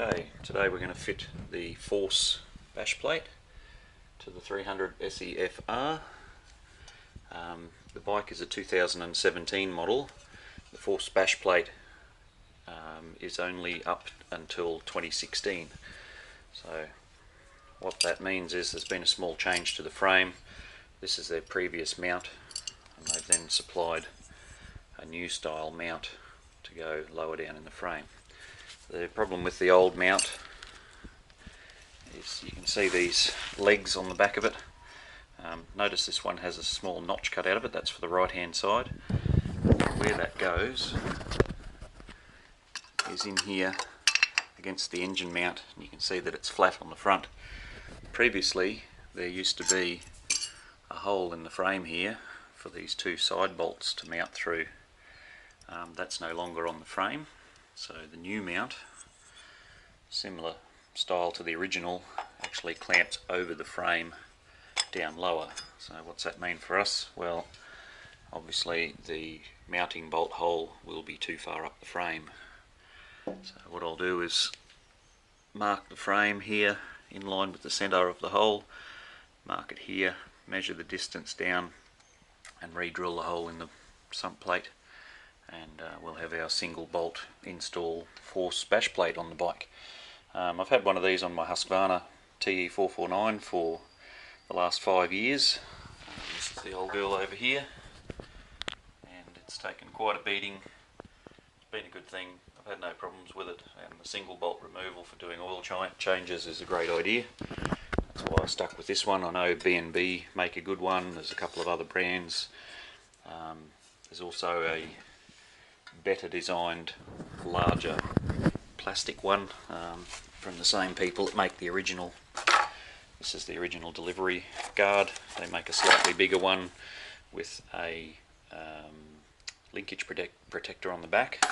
Okay, today we're going to fit the Force bash plate to the 300 SEF-R. The bike is a 2017 model. The Force bash plate is only up until 2016. So what that means is there's been a small change to the frame. This is their previous mount, and they've then supplied a new style mount to go lower down in the frame. The problem with the old mount is you can see these legs on the back of it. Notice this one has a small notch cut out of it. That's for the right hand side. Where that goes is in here against the engine mount, and you can see that it's flat on the front. Previously there used to be a hole in the frame here for these two side bolts to mount through. That's no longer on the frame, so the new mount, similar style to the original, actually clamps over the frame down lower. So what's that mean for us? Well, obviously the mounting bolt hole will be too far up the frame. So what I'll do is mark the frame here in line with the centre of the hole, mark it here, measure the distance down and re-drill the hole in the sump plate, and we'll have our single bolt install Force bash plate on the bike. I've had one of these on my Husqvarna TE449 for the last 5 years. This is the old girl over here, and it's taken quite a beating. It's been a good thing. I've had no problems with it, and the single bolt removal for doing oil changes is a great idea. That's why I stuck with this one. I know B&B make a good one. There's a couple of other brands. There's also a better designed, larger plastic one from the same people that make the original. This is the original delivery guard. They make a slightly bigger one with a linkage protector on the back.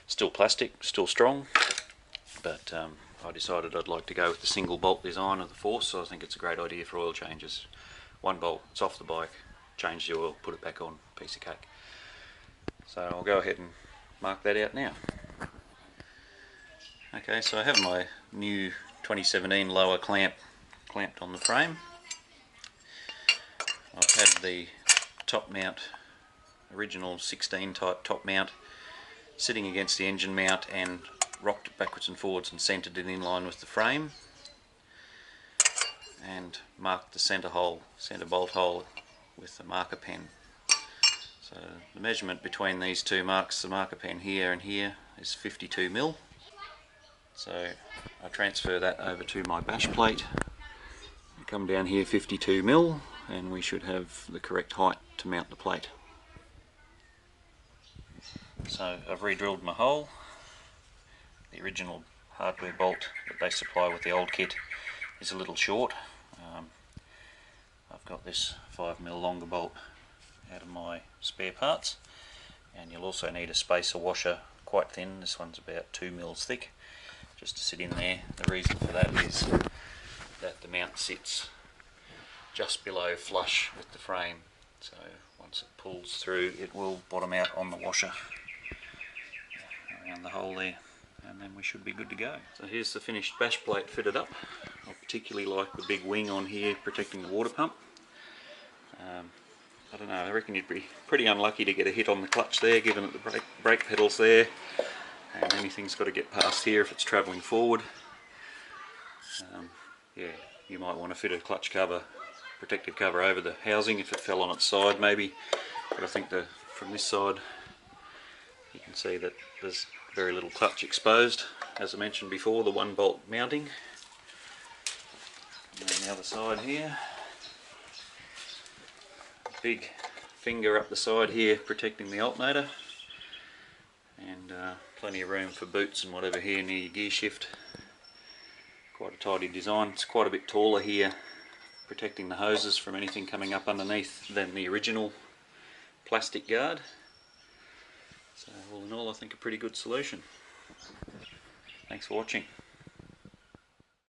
Still plastic, still strong, but I decided I'd like to go with the single bolt design of the Force, so I think it's a great idea for oil changes. One bolt, it's off the bike, change the oil, put it back on, piece of cake. So I'll go ahead and mark that out now. Okay, so I have my new 2017 lower clamp clamped on the frame. I've had the top mount, original 16 type top mount, sitting against the engine mount and rocked it backwards and forwards and centered it in line with the frame, and marked the center bolt hole with the marker pen. So the measurement between these two marks, the marker pen here and here, is 52mm. So I transfer that over to my bash plate, come down here 52mm, and we should have the correct height to mount the plate. So I've re-drilled my hole. The original hardware bolt that they supply with the old kit is a little short. I've got this 5mm longer bolt out of my spare parts, and you'll also need a spacer washer, quite thin. This one's about 2mm thick, just to sit in there. The reason for that is that the mount sits just below flush with the frame, so once it pulls through it will bottom out on the washer around the hole there, and then we should be good to go. So here's the finished bash plate fitted up. I particularly like the big wing on here protecting the water pump. I don't know, I reckon you'd be pretty unlucky to get a hit on the clutch there, given that the brake pedal's there and anything's got to get past here if it's travelling forward. Yeah, you might want to fit a clutch cover, protective cover over the housing if it fell on its side maybe, but I think from this side you can see that there's very little clutch exposed. As I mentioned before, the one bolt mounting. And then the other side here, big finger up the side here protecting the alternator, and plenty of room for boots and whatever here near your gear shift. Quite a tidy design. It's quite a bit taller here, protecting the hoses from anything coming up underneath than the original plastic guard. So all in all, I think a pretty good solution. Thanks for watching.